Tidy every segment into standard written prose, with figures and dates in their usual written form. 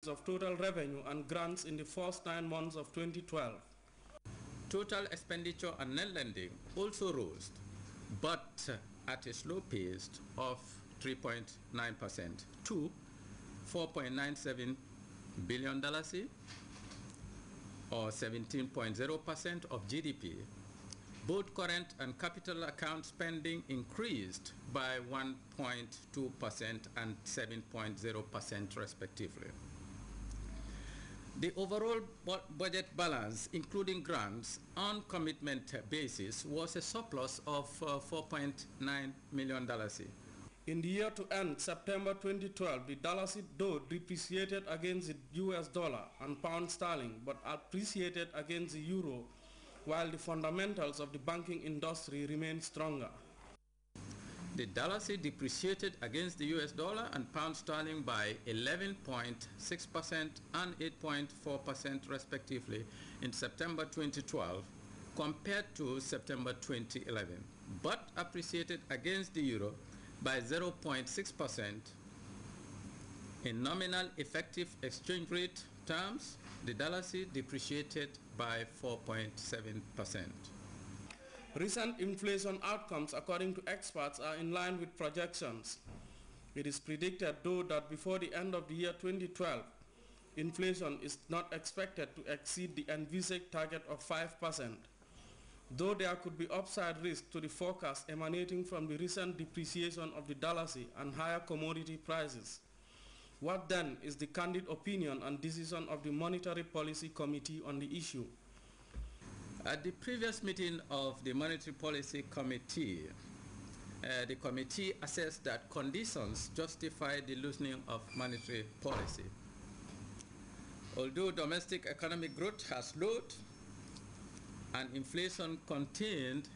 of total revenue and grants in the first 9 months of 2012. Total expenditure on net lending also rose, but at a slow pace of 3.9% to $4.97 billion, or 17.0% of GDP. Both current and capital account spending increased by 1.2% and 7.0% respectively. The overall budget balance, including grants on commitment basis, was a surplus of $4.9 million. In the year to end September 2012, the dollar though depreciated against the US dollar and pound sterling, but appreciated against the euro, while the fundamentals of the banking industry remain stronger. The dollar depreciated against the US dollar and pound sterling by 11.6% and 8.4% respectively in September 2012 compared to September 2011, but appreciated against the euro by 0.6%. In nominal effective exchange rate terms, the dollar depreciated by 4.7%. Recent inflation outcomes, according to experts, are in line with projections. It is predicted, though, that before the end of the year 2012, inflation is not expected to exceed the envisaged target of 5%. Though there could be upside risk to the forecast emanating from the recent depreciation of the dollar and higher commodity prices. What then is the candid opinion and decision of the Monetary Policy Committee on the issue? At the previous meeting of the Monetary Policy Committee, the committee assessed that conditions justify the loosening of monetary policy. Although domestic economic growth has slowed and inflation contained,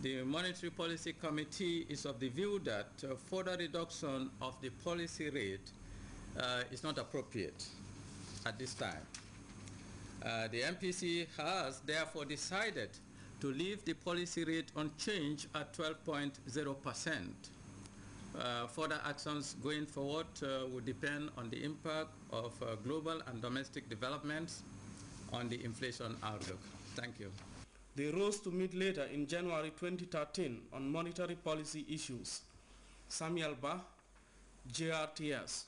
the Monetary Policy Committee is of the view that further reduction of the policy rate is not appropriate at this time. The MPC has therefore decided to leave the policy rate unchanged at 12.0%. Further actions going forward will depend on the impact of global and domestic developments on the inflation outlook. Thank you. They rose to meet later in January 2013 on monetary policy issues. Samuel Ba, Grts.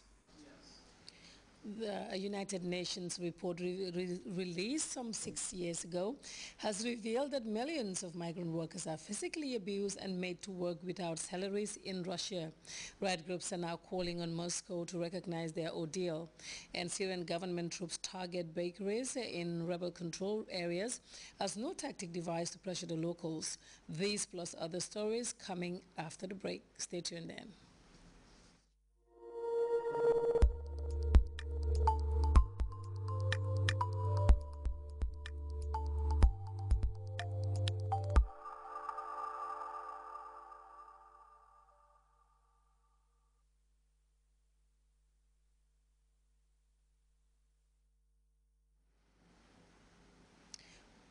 The United Nations report released some 6 years ago has revealed that millions of migrant workers are physically abused and made to work without salaries in Russia. Right groups are now calling on Moscow to recognize their ordeal. And Syrian government troops target bakeries in rebel-controlled areas as no tactic devised to pressure the locals. These plus other stories coming after the break. Stay tuned then.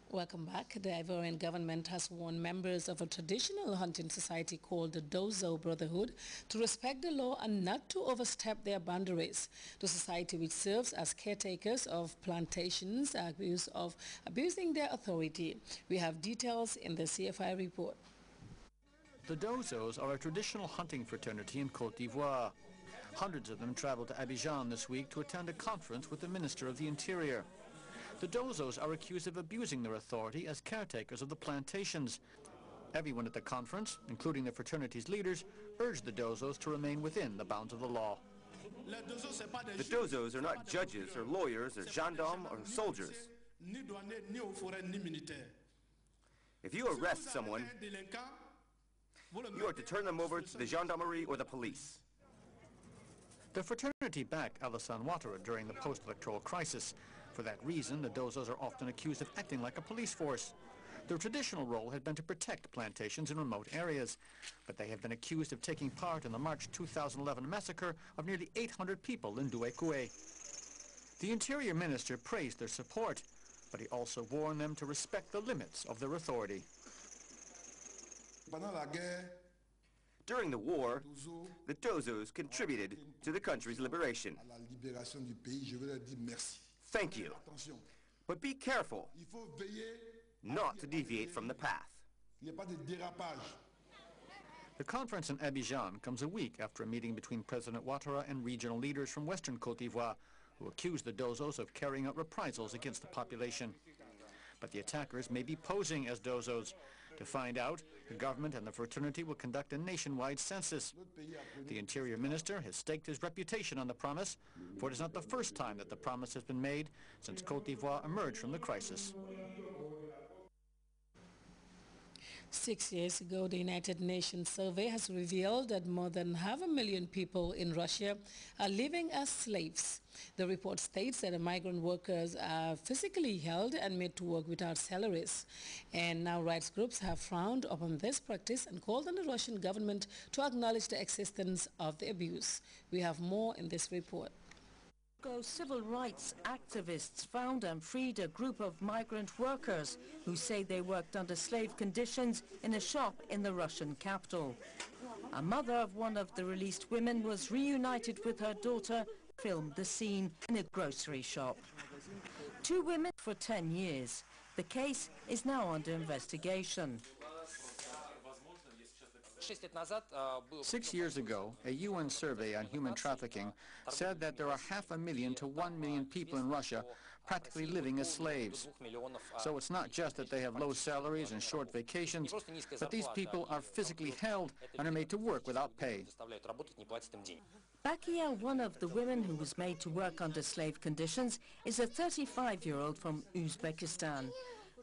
Welcome back. The Ivorian government has warned members of a traditional hunting society called the Dozo Brotherhood to respect the law and not to overstep their boundaries. The society, which serves as caretakers of plantations, are accused of abusing their authority. We have details in the CFI report. The Dozos are a traditional hunting fraternity in Côte d'Ivoire. Hundreds of them traveled to Abidjan this week to attend a conference with the Minister of the Interior. The Dozos are accused of abusing their authority as caretakers of the plantations. Everyone at the conference, including the fraternity's leaders, urged the Dozos to remain within the bounds of the law. The Dozos are not judges or lawyers or gendarmes or soldiers. If you arrest someone, you are to turn them over to the gendarmerie or the police. The fraternity backed Alassane Ouattara during the post-electoral crisis. For that reason, the Dozos are often accused of acting like a police force. Their traditional role had been to protect plantations in remote areas, but they have been accused of taking part in the March 2011 massacre of nearly 800 people in Douekoué. The Interior Minister praised their support, but he also warned them to respect the limits of their authority. During the war, the Dozos contributed to the country's liberation. Thank you. But be careful not to deviate from the path. The conference in Abidjan comes a week after a meeting between President Ouattara and regional leaders from Western Côte d'Ivoire who accuse the Dozos of carrying out reprisals against the population. But the attackers may be posing as Dozos. To find out, the government and the fraternity will conduct a nationwide census. The Interior Minister has staked his reputation on the promise, for it is not the first time that the promise has been made since Côte d'Ivoire emerged from the crisis. 6 years ago, the United Nations survey has revealed that more than 500,000 people in Russia are living as slaves. The report states that the migrant workers are physically held and made to work without salaries. And now rights groups have frowned upon this practice and called on the Russian government to acknowledge the existence of the abuse. We have more in this report. Civil rights activists found and freed a group of migrant workers who say they worked under slave conditions in a shop in the Russian capital. A mother of one of the released women was reunited with her daughter, filmed the scene in a grocery shop. 2 women for 10 years. The case is now under investigation. 6 years ago, a UN survey on human trafficking said that there are 500,000 to 1 million people in Russia practically living as slaves. So it's not just that they have low salaries and short vacations, but these people are physically held and are made to work without pay. Bakia, one of the women who was made to work under slave conditions, is a 35-year-old from Uzbekistan.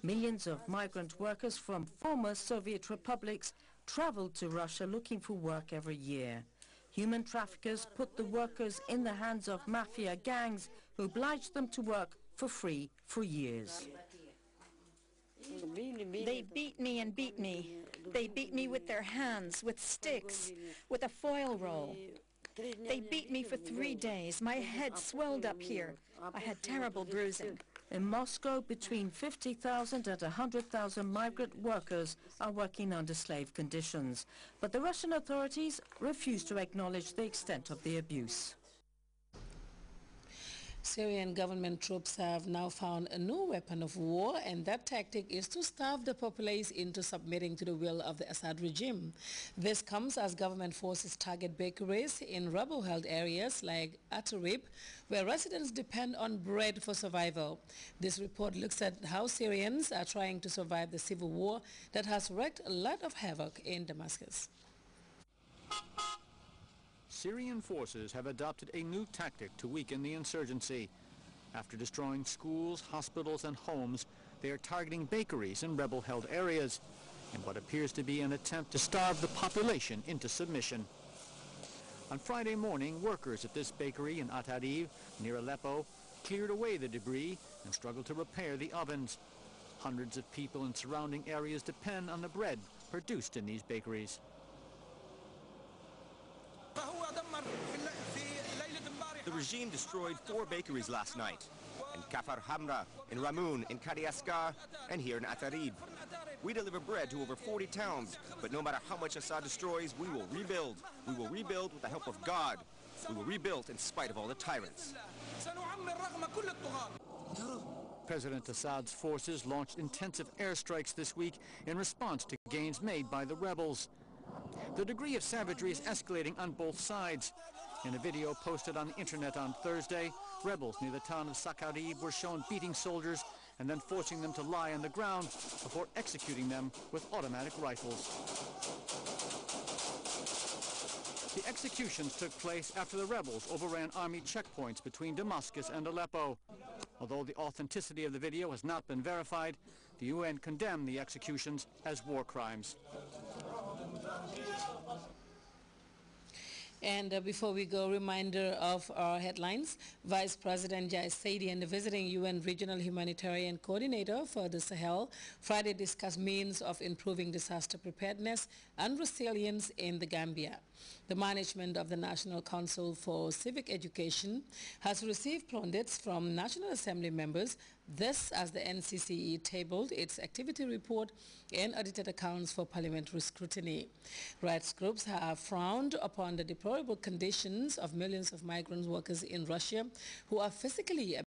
Millions of migrant workers from former Soviet republics traveled to Russia looking for work every year. Human traffickers put the workers in the hands of mafia gangs who obliged them to work for free for years. They beat me and beat me. They beat me with their hands, with sticks, with a foil roll. They beat me for 3 days. My head swelled up here. I had terrible bruising. In Moscow, between 50,000 and 100,000 migrant workers are working under slave conditions. But the Russian authorities refuse to acknowledge the extent of the abuse. Syrian government troops have now found a new weapon of war, and that tactic is to starve the populace into submitting to the will of the Assad regime. This comes as government forces target bakeries in rebel-held areas like Atarib, where residents depend on bread for survival. This report looks at how Syrians are trying to survive the civil war that has wreaked a lot of havoc in Damascus. Syrian forces have adopted a new tactic to weaken the insurgency. After destroying schools, hospitals and homes, they are targeting bakeries in rebel-held areas in what appears to be an attempt to starve the population into submission. On Friday morning, workers at this bakery in Atarib, near Aleppo, cleared away the debris and struggled to repair the ovens. Hundreds of people in surrounding areas depend on the bread produced in these bakeries. The regime destroyed 4 bakeries last night, in Kafar Hamra, in Ramoun, in Kadiaskar, and here in Atarib. We deliver bread to over 40 towns, but no matter how much Assad destroys, we will rebuild. We will rebuild with the help of God. We will rebuild in spite of all the tyrants. President Assad's forces launched intensive airstrikes this week in response to gains made by the rebels. The degree of savagery is escalating on both sides. In a video posted on the internet on Thursday, rebels near the town of Sakarib were shown beating soldiers and then forcing them to lie on the ground before executing them with automatic rifles. The executions took place after the rebels overran army checkpoints between Damascus and Aleppo. Although the authenticity of the video has not been verified, the UN condemned the executions as war crimes. And before we go, reminder of our headlines. Vice President Jai Saidi and the visiting UN Regional Humanitarian Coordinator for the Sahel Friday discussed means of improving disaster preparedness and resilience in the Gambia. The management of the National Council for Civic Education has received plaudits from National Assembly members, this as the NCCE tabled its activity report and audited accounts for parliamentary scrutiny. Rights groups have frowned upon the deplorable conditions of millions of migrant workers in Russia who are physically